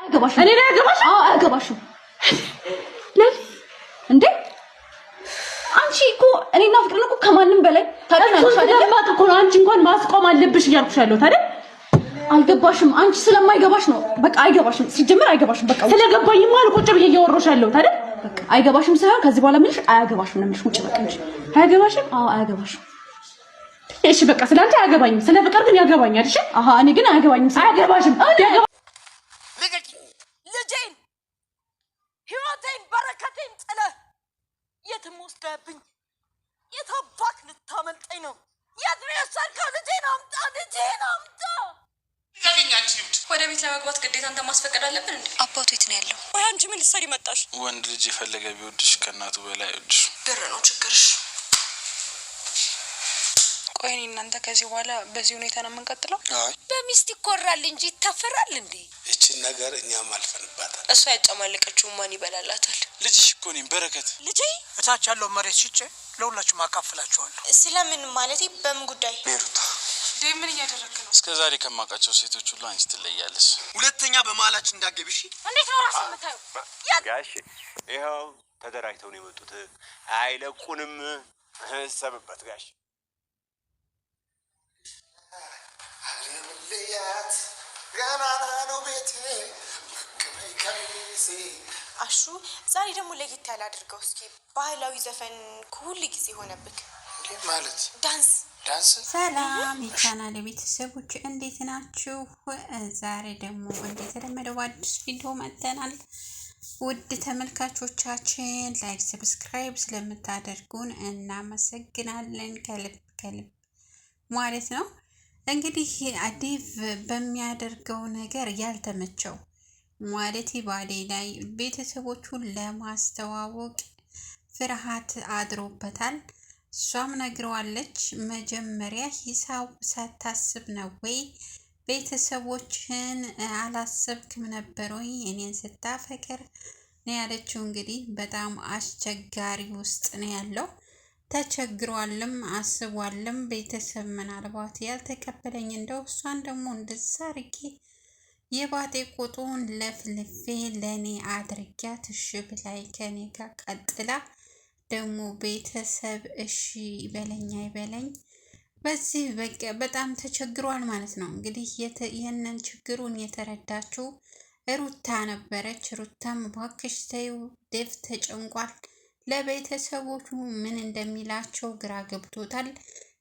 አያገባሽም። እኔ አያገባሽም። አዎ አያገባሽም። እንዴ አንቺ እኮ እኔና ፍቅርን እኮ ከማንም በላይ ታውቂያለሽ አይደል? እኮ አንቺ እንኳን ማስቆም አለብሽ እያልኩሽ ያለሁት አይደል? አልገባሽም። አንቺ ስለማይገባሽ ነው። በቃ አይገባሽም። ሲጀምር አይገባሽም። በቃ ስለገባኝማ ቁጭ ብዬ እያወራሁሽ ያለሁት አይደል? በቃ አይገባሽም ሳይሆን ከዚህ በኋላ ምንሽ አያገባሽም ነው የምልሽ። ውጭ በቃ እንጂ አያገባሽም። አዎ አያገባሽም። እሺ በቃ ስላንቺ አያገባኝም። ስለ ፍቅር ግን ያገባኛል። እሺ አሃ እኔ ግን አያገባኝም። አያገባሽም። ልጄን ህይወቴን በረከቴን ጥለህ የትም ወስደህብኝ የት አባክ ልታመልጠኝ ነው? የት ነው የወሰድከው? ልጄን አምጣ! ልጄን አምጣ! ወደ ቤት ለመግባት ግዴታ አንተ ማስፈቀድ አለብን እንዴ? አባቱ የት ነው ያለው? ወይ አንቺ ምን ልትሰሪ መጣሽ? ወንድ ልጅ የፈለገ ቢወድሽ ከእናቱ በላይ አይወድሽ። ብር ነው ችግርሽ። ቆይ እኔ እናንተ ከዚህ በኋላ በዚህ ሁኔታ ነው የምንቀጥለው? አይ በሚስት ይኮራል እንጂ ይታፈራል እንዴ? እቺን ነገር እኛም አልፈንባታል። እሷ ያጨማለቀችው ማን ይበላላታል? ልጅሽ እኮ ነኝ በረከት። ልጄ እታች ያለው መሬት ሽጬ ለሁላችሁም አካፍላችኋለሁ። ስለምን ማለት በምን ጉዳይ? ቤሩታ ምን እያደረክ ነው? እስከዛሬ ከማውቃቸው ሴቶች ሁሉ አንቺ ትለያለሽ። ሁለተኛ በመሀላችን እንዳትገቢሽ። እንዴት ነው ራስ የምታየው? ጋሽ ይኸው ተደራጅተው ነው የመጡት። አይለቁንም። ሰብበት ጋሽ ልያት ገና ነው ቤቴ መከበይ ከሚሴ አሹ ዛሬ ደግሞ ለየት ያለ አድርገው እስኪ። ባህላዊ ዘፈን ሁሉ ጊዜ ሆነብክ ማለት ዳንስ። ሰላም የቻናል ቤተሰቦች እንዴት ናችሁ? ዛሬ ደግሞ እንደተለመደው አዲስ ቪዲዮ መጥተናል። ውድ ተመልካቾቻችን ላይክ ሰብስክራይብ ስለምታደርጉን እናመሰግናለን ከልብ ማለት ነው። እንግዲህ ዴቭ በሚያደርገው ነገር ያልተመቸው ማለት ባዴ ላይ ቤተሰቦቹን ለማስተዋወቅ ፍርሃት አድሮበታል። እሷም ነግረዋለች። መጀመሪያ ሂሳብ ሳታስብ ነው ወይ ቤተሰቦችን አላሰብክም ነበር ወይ እኔን ስታፈቅር ነው ያለችው። እንግዲህ በጣም አስቸጋሪ ውስጥ ነው ያለው። ተቸግሯልም አስቧልም። ቤተሰብ ምናልባት ያልተቀበለኝ እንደው እሷን ደግሞ እንደዛ አድርጌ የባጤ ቁጡን ለፍልፌ ለእኔ አድርጊያት እሺ ብላይ ከኔ ጋር ቀጥላ ደግሞ ቤተሰብ እሺ በለኛ ይበለኝ። በዚህ በቃ በጣም ተቸግሯል ማለት ነው። እንግዲህ ይህንን ችግሩን የተረዳችው ሩታ ነበረች። ሩታም እባክሽ ተይው ዴቭ ተጨንቋል፣ ለቤተሰቦቹ ምን እንደሚላቸው ግራ ገብቶታል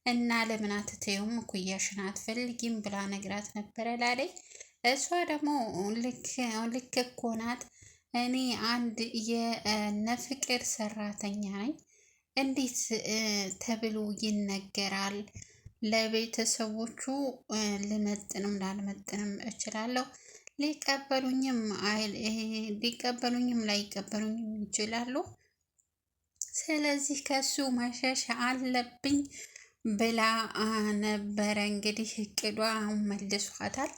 እና ለምን አትተዩም እኩያሽን አትፈልጊም ብላ ነግራት ነበረ ላለይ። እሷ ደግሞ ልክ እኮ ናት። እኔ አንድ የነፍቅር ሰራተኛ ነኝ፣ እንዴት ተብሎ ይነገራል? ለቤተሰቦቹ ልመጥንም ላልመጥንም እችላለሁ። ሊቀበሉኝም ላይቀበሉኝም ይችላሉ። ስለዚህ ከሱ መሸሽ አለብኝ ብላ ነበረ። እንግዲህ እቅዷ መልሷታል።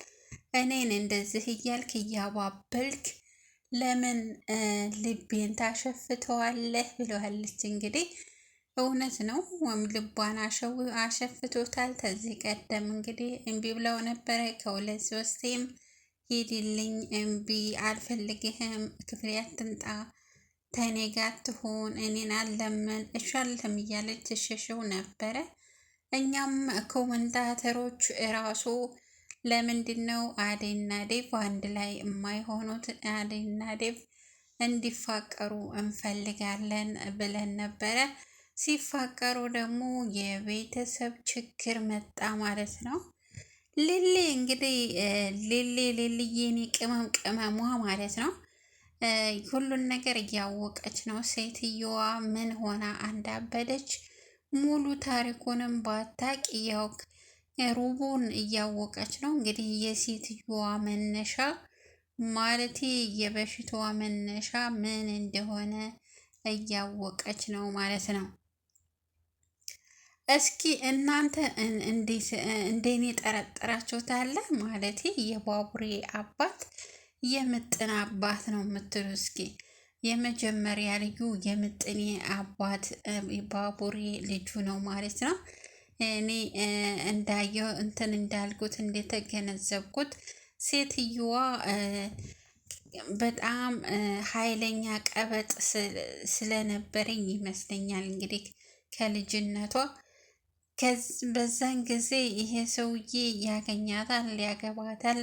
እኔን እንደዚህ እያልክ እያባበልክ ለምን ልቤን ታሸፍተዋለህ ብለዋለች። እንግዲህ እውነት ነው፣ ልቧን አሸፍቶታል። ከዚህ ቀደም እንግዲህ እምቢ ብለው ነበረ ከሁለት ሶስቴም ሂድልኝ፣ እምቢ አልፈልግህም፣ ክፍሌ አትምጣ፣ ተኔ ጋር ትሆን፣ እኔን አለምን እሻለም እያለች ትሸሸው ነበረ። እኛም ኮመንታተሮች እራሱ ለምንድን ነው አደይና ዴቭ አንድ ላይ የማይሆኑት? አደይና ዴቭ እንዲፋቀሩ እንፈልጋለን ብለን ነበረ። ሲፋቀሩ ደግሞ የቤተሰብ ችግር መጣ ማለት ነው። ሊሊ እንግዲህ ሊሊዬኔ ቅመሟ ማለት ነው። ሁሉን ነገር እያወቀች ነው። ሴትየዋ ምን ሆና እንዳበደች ሙሉ ታሪኩንም ባታቅ ያው ሩቡን እያወቀች ነው። እንግዲህ የሴትየዋ መነሻ ማለት የበሽታዋ መነሻ ምን እንደሆነ እያወቀች ነው ማለት ነው። እስኪ እናንተ እንደኔ ጠረጠራችሁት አለ ማለት የባቡሬ አባት የምጥን አባት ነው የምትሉ እስኪ የመጀመሪያ ልዩ የምጥኔ አባት ባቡሬ ልጁ ነው ማለት ነው። እኔ እንዳየው እንዳልኩት እንደተገነዘብኩት ሴትየዋ በጣም ኃይለኛ ቀበጥ ስለነበረኝ ይመስለኛል እንግዲህ ከልጅነቷ በዛን ጊዜ ይሄ ሰውዬ ያገኛታል፣ ያገባታል፣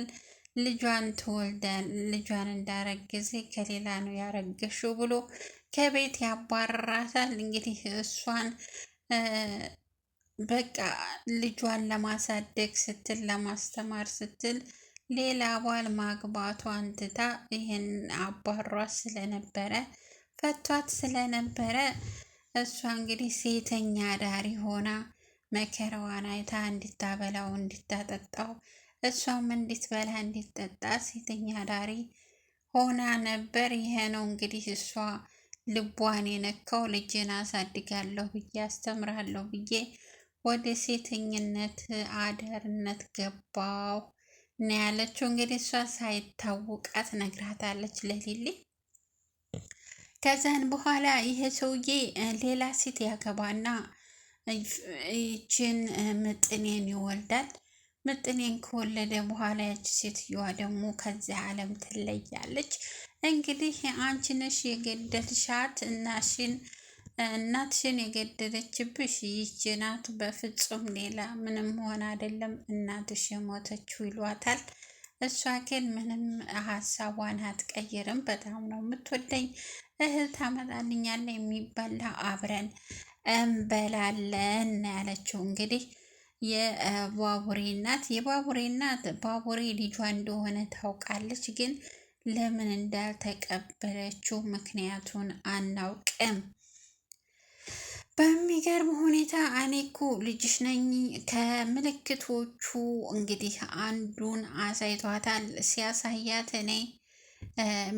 ልጇን እንዳረገዘ ከሌላ ነው ያረገሽው ብሎ ከቤት ያባረራታል። እንግዲህ እሷን በቃ ልጇን ለማሳደግ ስትል ለማስተማር ስትል ሌላ ባል ማግባቷን ትታ ይህን አባሯት ስለነበረ ፈቷት ስለነበረ እሷ እንግዲህ ሴተኛ ዳሪ ሆና መከራዋን አይታ እንድታበላው እንድታጠጣው እሷም እንድትበላ እንድትጠጣ ሴተኛ ዳሪ ሆና ነበር። ይሄ ነው እንግዲህ እሷ ልቧን የነካው ልጄን አሳድጋለሁ ብዬ አስተምራለሁ ብዬ ወደ ሴተኝነት አደርነት ገባው ነው ያለችው። እንግዲህ እሷ ሳይታወቃት ነግራታለች ለሊሊ። ከዛን በኋላ ይሄ ሰውዬ ሌላ ሴት ያገባና ይችን ምጥኔን ይወልዳል። ምጥኔን ከወለደ በኋላ ያች ሴትዮዋ ደግሞ ከዚህ ዓለም ትለያለች። እንግዲህ አንቺ ነሽ የገደልሻት እናትሽን የገደለችብሽ ይህች ናት፣ በፍጹም ሌላ ምንም ሆን አይደለም እናትሽ የሞተችው ይሏታል። እሷ ግን ምንም ሀሳቧን አትቀይርም። በጣም ነው የምትወደኝ፣ እህል ታመጣልኛለ፣ የሚበላ አብረን እንበላለን ያለችው እንግዲህ የባቡሬ እናት ባቡሬ ልጇ እንደሆነ ታውቃለች፣ ግን ለምን እንዳልተቀበለችው ምክንያቱን አናውቅም። በሚገርም ሁኔታ እኔ እኮ ልጅሽ ነኝ ከምልክቶቹ እንግዲህ አንዱን አሳይቷታል። ሲያሳያት እኔ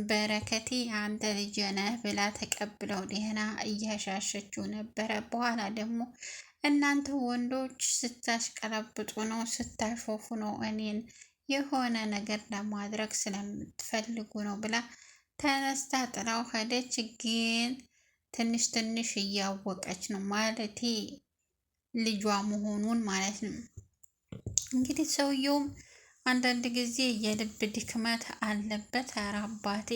በረከቴ አንተ ልጅ ነህ ብላ ተቀብለው ደህና እያሻሸችው ነበረ። በኋላ ደግሞ እናንተ ወንዶች ስታሽቀለብጡ ነው፣ ስታሾፉ ነው፣ እኔን የሆነ ነገር ለማድረግ ስለምትፈልጉ ነው ብላ ተነስታ ጥላው ሄደች። ግን ትንሽ ትንሽ እያወቀች ነው ማለቴ ልጇ መሆኑን ማለት ነው። እንግዲህ ሰውየውም አንዳንድ ጊዜ የልብ ድክመት አለበት። ኧረ አባቴ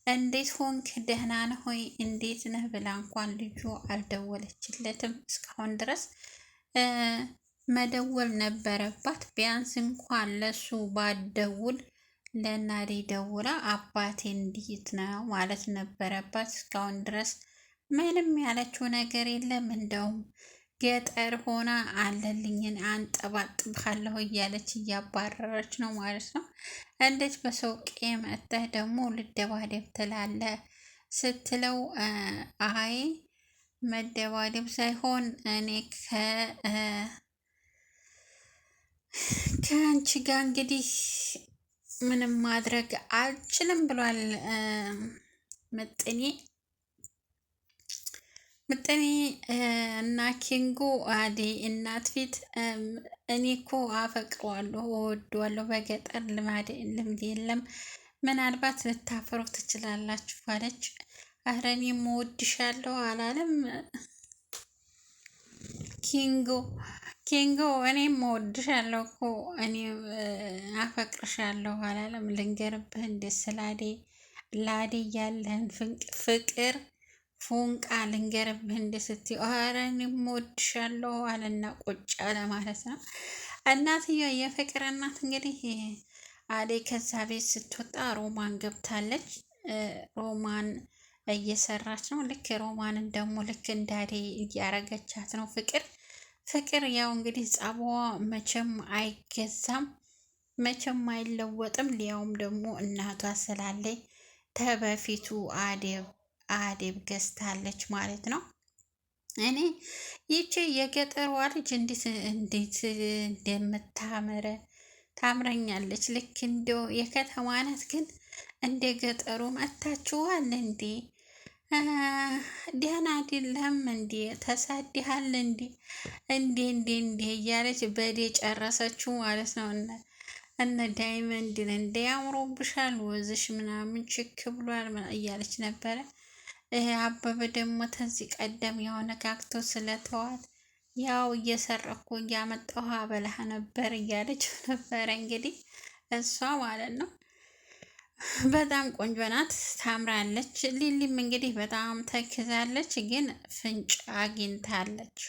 እንዴት ሆንክ? ደህና ነህ ሆይ? እንዴት ነህ ብላ እንኳን ልጁ አልደወለችለትም እስካሁን ድረስ። መደወል ነበረባት። ቢያንስ እንኳን ለሱ ባደውል ለናዴ ደውላ አባቴ እንዴት ነው ማለት ነበረባት። እስካሁን ድረስ ምንም ያለችው ነገር የለም። እንደውም ገጠር ሆና አለልኝን አንጠባጥብሃለሁ እያለች እያባረረች ነው ማለት ነው። እንዴት በሰው ቄ መጥተህ ደግሞ ልደባደብ ትላለህ ስትለው አይ መደባደብ ሳይሆን እኔ ከአንቺ ጋር እንግዲህ ምንም ማድረግ አልችልም ብሏል ምጥኔ እና ኪንጎ አዴ እናት ፊት እኔ እኮ አፈቅረዋለሁ እወደዋለሁ፣ በገጠር ልምድ የለም፣ ምናልባት ልታፈሩ ትችላላችሁ አለች። ኧረ እኔም እወድሻለሁ አላለም ኪንጎ እኔም እወድሻለሁ እኮ እኔ አፈቅርሻለሁ አላለም። ልንገርብህ እንደ ስላዴ ላዴ ያለህን ፍቅር ፎንቃ ልንገርብህ እንደ ስትይ ኧረ እኔም እወድሻለሁ አለና ቁጭ አለ ማለት ነው። እናትየው የፍቅር እናት እንግዲህ አደይ ከዛ ቤት ስትወጣ ሮማን ገብታለች። ሮማን እየሰራች ነው። ልክ ሮማንን ደግሞ ልክ እንዳዴ እያረገቻት ነው ፍቅር ያው እንግዲህ ጸባዋ መቼም አይገዛም፣ መቼም አይለወጥም። ሊያውም ደግሞ እናቷ ስላለች ተበፊቱ አደብ ገዝታለች ማለት ነው። እኔ ይቺ የገጠሯ ልጅ እንዴት እንደምታምር ታምረኛለች። ልክ እንደው የከተማ ናት፣ ግን እንደ ገጠሩ መታችኋል እንዴ? ደህና አይደለም እንዴ? ተሳድሃል እንዴ? እንዴ እያለች በዴ ጨረሰችው ማለት ነው። እነ ዳይመንድን እንደ ያምሮብሻል ወዝሽ ምናምን ችክ ብሏል እያለች ነበረ። አበበ ደግሞ ተዚህ ቀደም የሆነ ጋግቶ ስለተዋት ያው እየሰረኩ እያመጣሁ አበላህ ነበር እያለች ነበረ እንግዲህ እሷ ማለት ነው። በጣም ቆንጆ ናት፣ ታምራለች። ሊሊም እንግዲህ በጣም ተክዛለች፣ ግን ፍንጭ አግኝታለች።